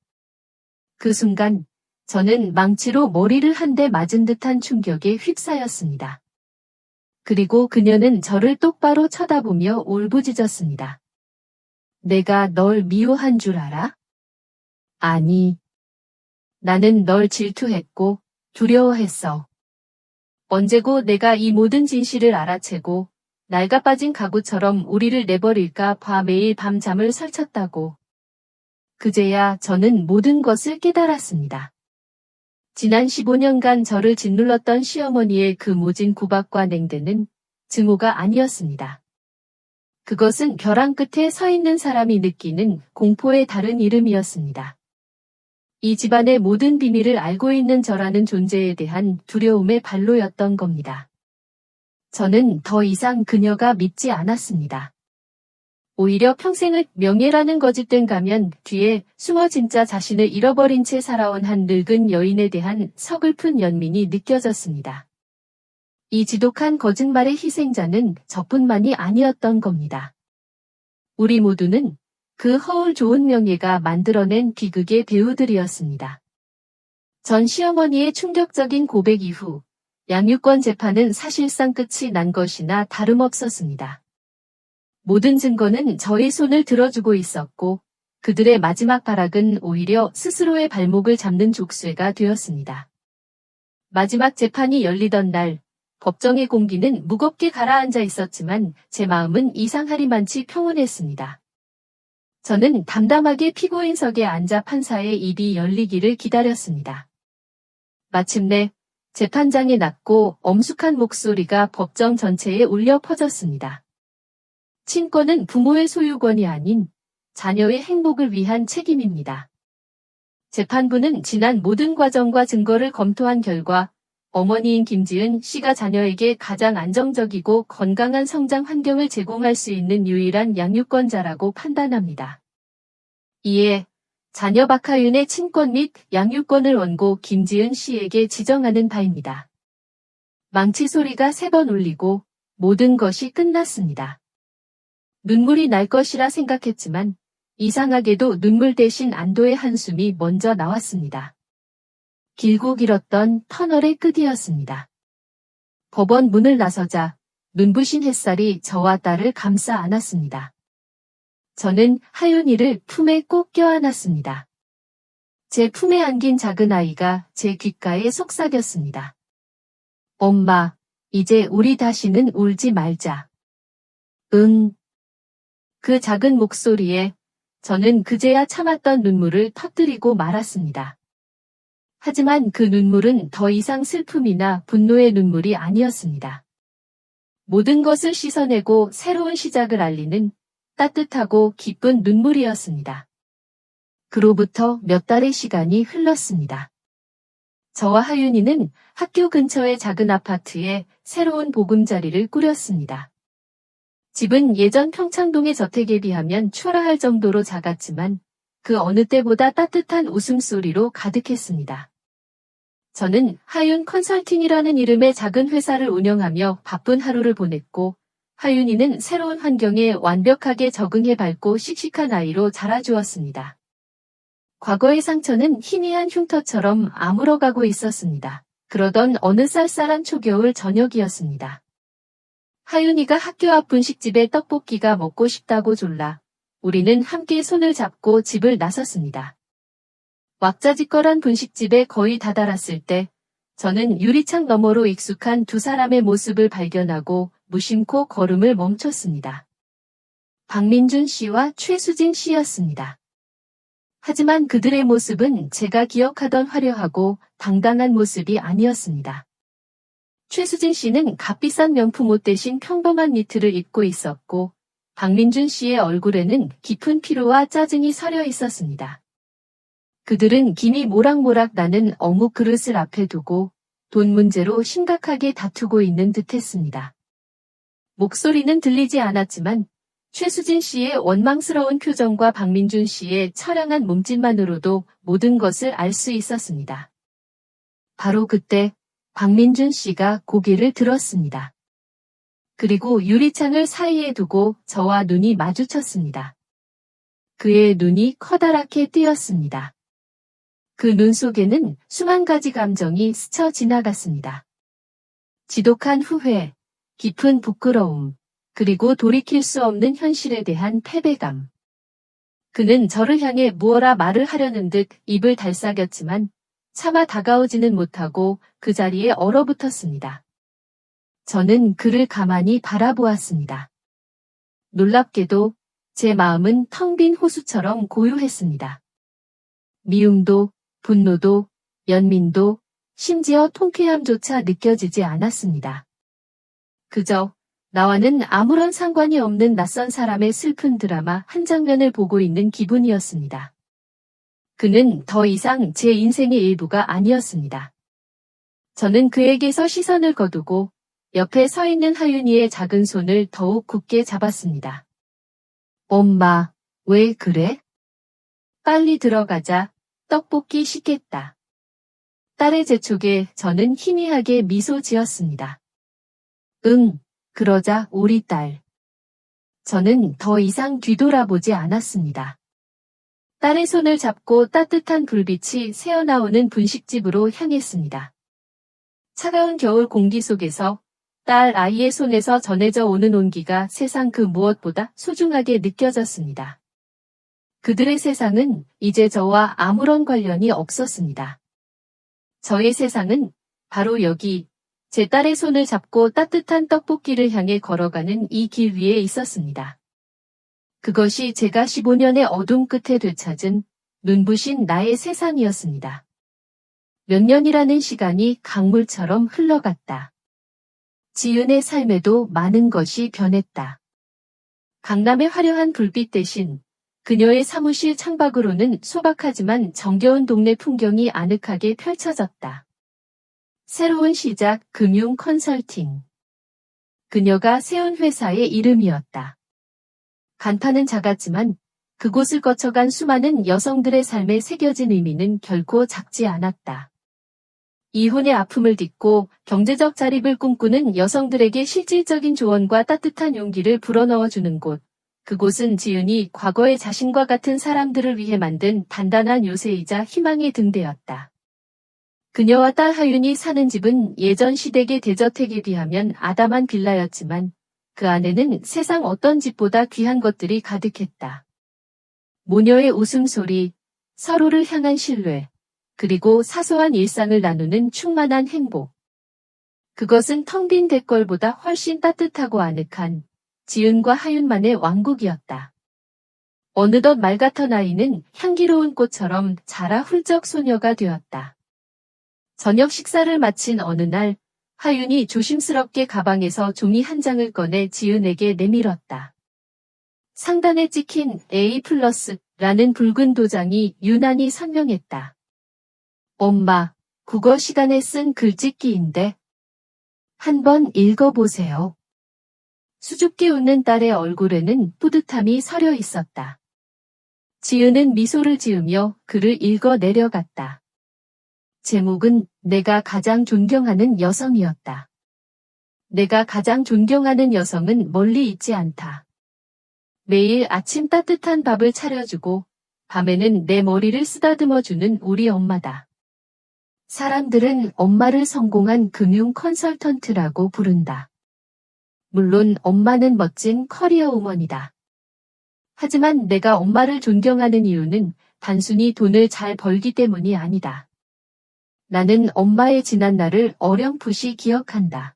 그 순간 저는 망치로 머리를 한 대 맞은 듯한 충격에 휩싸였습니다. 그리고 그녀는 저를 똑바로 쳐다보며 울부짖었습니다. 내가 널 미워한 줄 알아? 아니. 나는 널 질투했고 두려워했어. 언제고 내가 이 모든 진실을 알아채고 낡아빠진 가구처럼 우리를 내버릴까 봐 매일 밤잠을 설쳤다고. 그제야 저는 모든 것을 깨달았습니다. 지난 15년간 저를 짓눌렀던 시어머니의 그 모진 구박과 냉대는 증오가 아니었습니다. 그것은 벼랑 끝에 서 있는 사람이 느끼는 공포의 다른 이름이었습니다. 이 집안의 모든 비밀을 알고 있는 저라는 존재에 대한 두려움의 발로였던 겁니다. 저는 더 이상 그녀가 믿지 않았습니다. 오히려 평생을 명예라는 거짓된 가면 뒤에 숨어 진짜 자신을 잃어버린 채 살아온 한 늙은 여인에 대한 서글픈 연민이 느껴졌습니다. 이 지독한 거짓말의 희생자는 저뿐만이 아니었던 겁니다. 우리 모두는 그 허울 좋은 명예가 만들어낸 비극의 배우들이었습니다. 전 시어머니의 충격적인 고백 이후 양육권 재판은 사실상 끝이 난 것이나 다름없었습니다. 모든 증거는 저의 손을 들어주고 있었고 그들의 마지막 발악은 오히려 스스로의 발목을 잡는 족쇄가 되었습니다. 마지막 재판이 열리던 날 법정의 공기는 무겁게 가라앉아 있었지만 제 마음은 이상하리만치 평온했습니다. 저는 담담하게 피고인석에 앉아 판사의 입이 열리기를 기다렸습니다. 마침내 재판장의 낮고 엄숙한 목소리가 법정 전체에 울려 퍼졌습니다. 친권은 부모의 소유권이 아닌 자녀의 행복을 위한 책임입니다. 재판부는 지난 모든 과정과 증거를 검토한 결과 어머니인 김지은 씨가 자녀에게 가장 안정적이고 건강한 성장 환경을 제공할 수 있는 유일한 양육권자라고 판단합니다. 이에 자녀 박하윤의 친권 및 양육권을 원고 김지은 씨에게 지정하는 바입니다. 망치 소리가 3번 울리고 모든 것이 끝났습니다. 눈물이 날 것이라 생각했지만 이상하게도 눈물 대신 안도의 한숨이 먼저 나왔습니다. 길고 길었던 터널의 끝이었습니다. 법원 문을 나서자 눈부신 햇살이 저와 딸을 감싸 안았습니다. 저는 하윤이를 품에 꼭 껴안았습니다. 제 품에 안긴 작은 아이가 제 귓가에 속삭였습니다. 엄마, 이제 우리 다시는 울지 말자. 응. 그 작은 목소리에 저는 그제야 참았던 눈물을 터뜨리고 말았습니다. 하지만 그 눈물은 더 이상 슬픔이나 분노의 눈물이 아니었습니다. 모든 것을 씻어내고 새로운 시작을 알리는 따뜻하고 기쁜 눈물이었습니다. 그로부터 몇 달의 시간이 흘렀습니다. 저와 하윤이는 학교 근처의 작은 아파트에 새로운 보금자리를 꾸렸습니다. 집은 예전 평창동의 저택에 비하면 초라할 정도로 작았지만 그 어느 때보다 따뜻한 웃음소리로 가득했습니다. 저는 하윤 컨설팅이라는 이름의 작은 회사를 운영하며 바쁜 하루를 보냈고 하윤이는 새로운 환경에 완벽하게 적응해 밝고 씩씩한 아이로 자라주었습니다. 과거의 상처는 희미한 흉터처럼 아물어가고 있었습니다. 그러던 어느 쌀쌀한 초겨울 저녁이었습니다. 하윤이가 학교 앞 분식집에 떡볶이가 먹고 싶다고 졸라 우리는 함께 손을 잡고 집을 나섰습니다. 왁자지껄한 분식집에 거의 다다랐을 때 저는 유리창 너머로 익숙한 두 사람의 모습을 발견하고 무심코 걸음을 멈췄습니다. 박민준 씨와 최수진 씨였습니다. 하지만 그들의 모습은 제가 기억하던 화려하고 당당한 모습이 아니었습니다. 최수진 씨는 값비싼 명품 옷 대신 평범한 니트를 입고 있었고 박민준 씨의 얼굴에는 깊은 피로와 짜증이 서려 있었습니다. 그들은 김이 모락모락 나는 어묵 그릇을 앞에 두고 돈 문제로 심각하게 다투고 있는 듯했습니다. 목소리는 들리지 않았지만 최수진 씨의 원망스러운 표정과 박민준 씨의 처량한 몸짓만으로도 모든 것을 알 수 있었습니다. 바로 그때 박민준 씨가 고개를 들었습니다. 그리고 유리창을 사이에 두고 저와 눈이 마주쳤습니다. 그의 눈이 커다랗게 뜨였습니다. 그 눈 속에는 수만 가지 감정이 스쳐 지나갔습니다. 지독한 후회, 깊은 부끄러움, 그리고 돌이킬 수 없는 현실에 대한 패배감. 그는 저를 향해 무어라 말을 하려는 듯 입을 달싹였지만 차마 다가오지는 못하고 그 자리에 얼어붙었습니다. 저는 그를 가만히 바라보았습니다. 놀랍게도 제 마음은 텅 빈 호수처럼 고요했습니다. 미움도, 분노도, 연민도, 심지어 통쾌함조차 느껴지지 않았습니다. 그저 나와는 아무런 상관이 없는 낯선 사람의 슬픈 드라마 한 장면을 보고 있는 기분이었습니다. 그는 더 이상 제 인생의 일부가 아니었습니다. 저는 그에게서 시선을 거두고 옆에 서 있는 하윤이의 작은 손을 더욱 굳게 잡았습니다. 엄마, 왜 그래? 빨리 들어가자. 떡볶이 식겠다. 딸의 재촉에 저는 희미하게 미소 지었습니다. 응, 그러자 우리 딸. 저는 더 이상 뒤돌아보지 않았습니다. 딸의 손을 잡고 따뜻한 불빛이 새어나오는 분식집으로 향했습니다. 차가운 겨울 공기 속에서 딸 아이의 손에서 전해져 오는 온기가 세상 그 무엇보다 소중하게 느껴졌습니다. 그들의 세상은 이제 저와 아무런 관련이 없었습니다. 저의 세상은 바로 여기, 제 딸의 손을 잡고 따뜻한 떡볶이를 향해 걸어가는 이 길 위에 있었습니다. 그것이 제가 15년의 어둠 끝에 되찾은 눈부신 나의 세상이었습니다. 몇 년이라는 시간이 강물처럼 흘러갔다. 지은의 삶에도 많은 것이 변했다. 강남의 화려한 불빛 대신 그녀의 사무실 창밖으로는 소박하지만 정겨운 동네 풍경이 아늑하게 펼쳐졌다. 새로운 시작 금융 컨설팅. 그녀가 세운 회사의 이름이었다. 간판은 작았지만 그곳을 거쳐간 수많은 여성들의 삶에 새겨진 의미는 결코 작지 않았다. 이혼의 아픔을 딛고 경제적 자립을 꿈꾸는 여성들에게 실질적인 조언과 따뜻한 용기를 불어넣어주는 곳. 그곳은 지은이 과거의 자신과 같은 사람들을 위해 만든 단단한 요새이자 희망의 등대였다. 그녀와 딸 하윤이 사는 집은 예전 시댁의 대저택에 비하면 아담한 빌라였지만 그 안에는 세상 어떤 집보다 귀한 것들이 가득했다. 모녀의 웃음소리, 서로를 향한 신뢰, 그리고 사소한 일상을 나누는 충만한 행복. 그것은 텅 빈 대궐보다 훨씬 따뜻하고 아늑한 지은과 하윤만의 왕국이었다. 어느덧 말 같던 아이는 향기로운 꽃처럼 자라 훌쩍 소녀가 되었다. 저녁 식사를 마친 어느 날, 하윤이 조심스럽게 가방에서 종이 한 장을 꺼내 지은에게 내밀었다. 상단에 찍힌 A+라는 붉은 도장이 유난히 선명했다. 엄마, 국어 시간에 쓴 글짓기인데. 한번 읽어보세요. 수줍게 웃는 딸의 얼굴에는 뿌듯함이 서려 있었다. 지은은 미소를 지으며 글을 읽어 내려갔다. 제목은 내가 가장 존경하는 여성이었다. 내가 가장 존경하는 여성은 멀리 있지 않다. 매일 아침 따뜻한 밥을 차려주고 밤에는 내 머리를 쓰다듬어주는 우리 엄마다. 사람들은 엄마를 성공한 금융 컨설턴트라고 부른다. 물론 엄마는 멋진 커리어 우먼이다. 하지만 내가 엄마를 존경하는 이유는 단순히 돈을 잘 벌기 때문이 아니다. 나는 엄마의 지난 날을 어렴풋이 기억한다.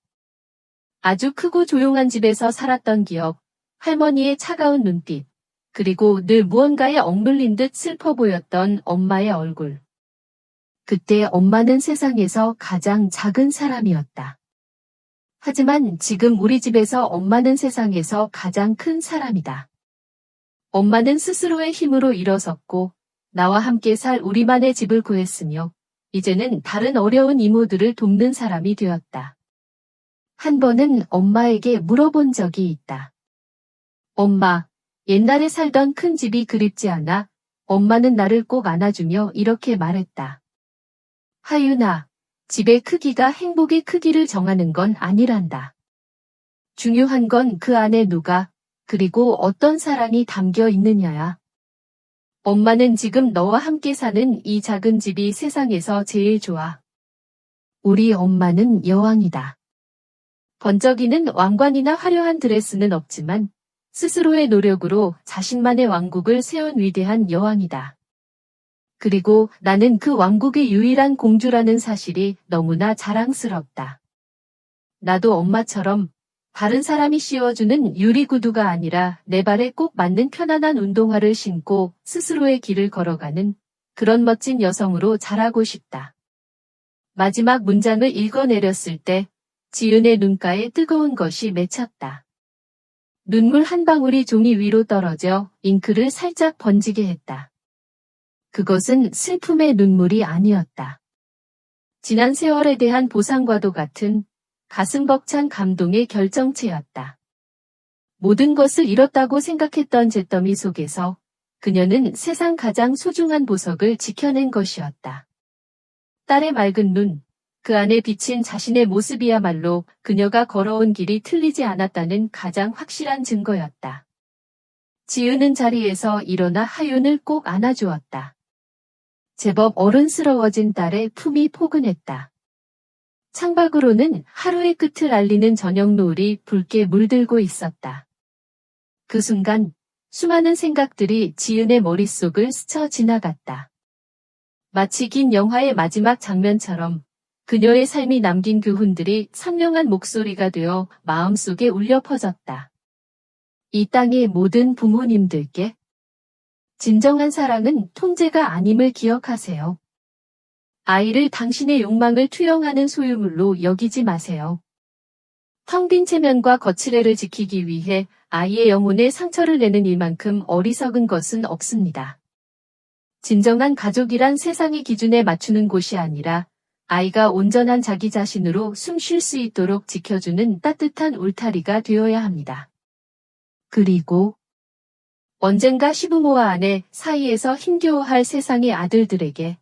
아주 크고 조용한 집에서 살았던 기억, 할머니의 차가운 눈빛, 그리고 늘 무언가에 억눌린 듯 슬퍼 보였던 엄마의 얼굴. 그때 엄마는 세상에서 가장 작은 사람이었다. 하지만 지금 우리 집에서 엄마는 세상에서 가장 큰 사람이다. 엄마는 스스로의 힘으로 일어섰고 나와 함께 살 우리만의 집을 구했으며 이제는 다른 어려운 이모들을 돕는 사람이 되었다. 한 번은 엄마에게 물어본 적이 있다. 엄마, 옛날에 살던 큰 집이 그립지 않아? 엄마는 나를 꼭 안아주며 이렇게 말했다. 하윤아, 집의 크기가 행복의 크기를 정하는 건 아니란다. 중요한 건 그 안에 누가, 그리고 어떤 사랑이 담겨 있느냐야. 엄마는 지금 너와 함께 사는 이 작은 집이 세상에서 제일 좋아. 우리 엄마는 여왕이다. 번쩍이는 왕관이나 화려한 드레스는 없지만 스스로의 노력으로 자신만의 왕국을 세운 위대한 여왕이다. 그리고 나는 그 왕국의 유일한 공주라는 사실이 너무나 자랑스럽다. 나도 엄마처럼 다른 사람이 씌워주는 유리구두가 아니라 내 발에 꼭 맞는 편안한 운동화를 신고 스스로의 길을 걸어가는 그런 멋진 여성으로 자라고 싶다. 마지막 문장을 읽어내렸을 때 지은의 눈가에 뜨거운 것이 맺혔다. 눈물 한 방울이 종이 위로 떨어져 잉크를 살짝 번지게 했다. 그것은 슬픔의 눈물이 아니었다. 지난 세월에 대한 보상과도 같은 가슴 벅찬 감동의 결정체였다. 모든 것을 잃었다고 생각했던 잿더미 속에서 그녀는 세상 가장 소중한 보석을 지켜낸 것이었다. 딸의 맑은 눈, 그 안에 비친 자신의 모습이야말로 그녀가 걸어온 길이 틀리지 않았다는 가장 확실한 증거였다. 지은은 자리에서 일어나 하윤을 꼭 안아주었다. 제법 어른스러워진 딸의 품이 포근했다. 창밖으로는 하루의 끝을 알리는 저녁 노을이 붉게 물들고 있었다. 그 순간 수많은 생각들이 지은의 머릿속을 스쳐 지나갔다. 마치 긴 영화의 마지막 장면처럼 그녀의 삶이 남긴 교훈들이 선명한 목소리가 되어 마음속에 울려 퍼졌다. 이 땅의 모든 부모님들께 진정한 사랑은 통제가 아님을 기억하세요. 아이를 당신의 욕망을 투영하는 소유물로 여기지 마세요. 텅 빈 체면과 거칠애를 지키기 위해 아이의 영혼에 상처를 내는 일만큼 어리석은 것은 없습니다. 진정한 가족이란 세상의 기준에 맞추는 곳이 아니라 아이가 온전한 자기 자신으로 숨 쉴 수 있도록 지켜주는 따뜻한 울타리가 되어야 합니다. 그리고 언젠가 시부모와 아내 사이에서 힘겨워할 세상의 아들들에게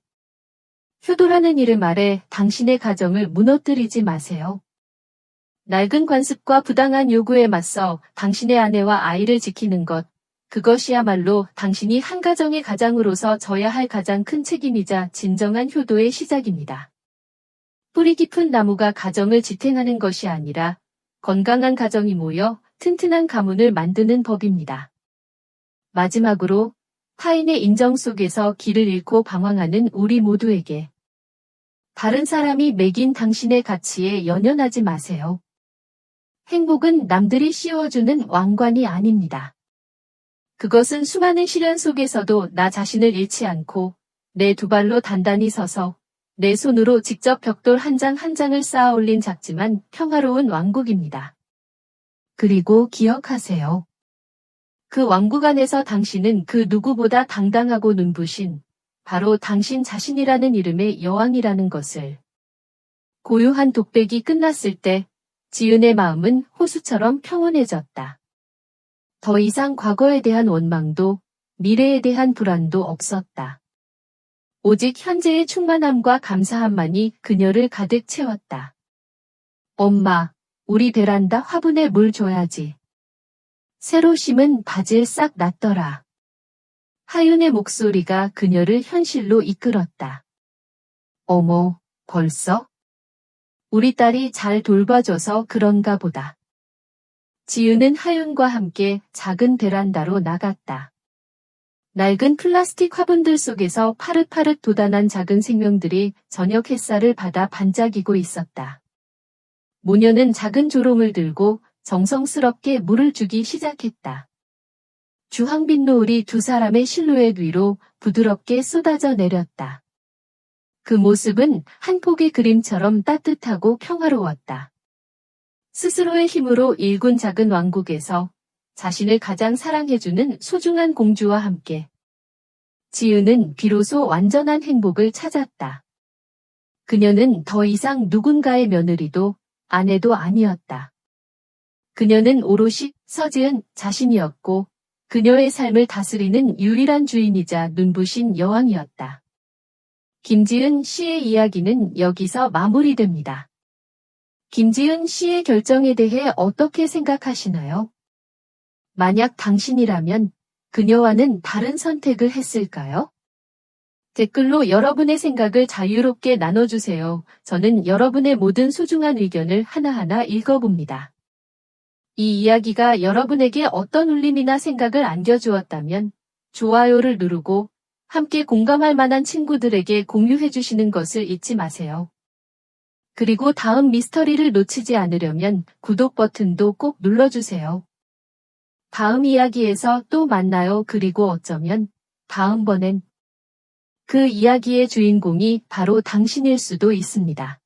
효도라는 이름 아래 당신의 가정을 무너뜨리지 마세요. 낡은 관습과 부당한 요구에 맞서 당신의 아내와 아이를 지키는 것, 그것이야말로 당신이 한 가정의 가장으로서 져야 할 가장 큰 책임이자 진정한 효도의 시작입니다. 뿌리 깊은 나무가 가정을 지탱하는 것이 아니라 건강한 가정이 모여 튼튼한 가문을 만드는 법입니다. 마지막으로 타인의 인정 속에서 길을 잃고 방황하는 우리 모두에게 다른 사람이 매긴 당신의 가치에 연연하지 마세요. 행복은 남들이 씌워주는 왕관이 아닙니다. 그것은 수많은 시련 속에서도 나 자신을 잃지 않고 내 두 발로 단단히 서서 내 손으로 직접 벽돌 한 장 한 장을 쌓아 올린 작지만 평화로운 왕국입니다. 그리고 기억하세요. 그 왕국 안에서 당신은 그 누구보다 당당하고 눈부신 바로 당신 자신이라는 이름의 여왕이라는 것을. 고요한 독백이 끝났을 때 지은의 마음은 호수처럼 평온해졌다. 더 이상 과거에 대한 원망도 미래에 대한 불안도 없었다. 오직 현재의 충만함과 감사함만이 그녀를 가득 채웠다. 엄마, 우리 베란다 화분에 물 줘야지. 새로 심은 바질 싹 났더라. 하윤의 목소리가 그녀를 현실로 이끌었다. 어머, 벌써? 우리 딸이 잘 돌봐줘서 그런가 보다. 지은은 하윤과 함께 작은 베란다로 나갔다. 낡은 플라스틱 화분들 속에서 파릇파릇 돋아난 작은 생명들이 저녁 햇살을 받아 반짝이고 있었다. 모녀는 작은 조롱을 들고 정성스럽게 물을 주기 시작했다. 주황빛 노을이 두 사람의 실루엣 위로 부드럽게 쏟아져 내렸다. 그 모습은 한 폭의 그림처럼 따뜻하고 평화로웠다. 스스로의 힘으로 일군 작은 왕국에서 자신을 가장 사랑해주는 소중한 공주와 함께 지은은 비로소 완전한 행복을 찾았다. 그녀는 더 이상 누군가의 며느리도 아내도 아니었다. 그녀는 오롯이 서지은 자신이었고 그녀의 삶을 다스리는 유일한 주인이자 눈부신 여왕이었다. 김지은 씨의 이야기는 여기서 마무리됩니다. 김지은 씨의 결정에 대해 어떻게 생각하시나요? 만약 당신이라면 그녀와는 다른 선택을 했을까요? 댓글로 여러분의 생각을 자유롭게 나눠주세요. 저는 여러분의 모든 소중한 의견을 하나하나 읽어봅니다. 이 이야기가 여러분에게 어떤 울림이나 생각을 안겨주었다면 좋아요를 누르고 함께 공감할 만한 친구들에게 공유해 주시는 것을 잊지 마세요. 그리고 다음 미스터리를 놓치지 않으려면 구독 버튼도 꼭 눌러주세요. 다음 이야기에서 또 만나요. 그리고 어쩌면 다음번엔 그 이야기의 주인공이 바로 당신일 수도 있습니다.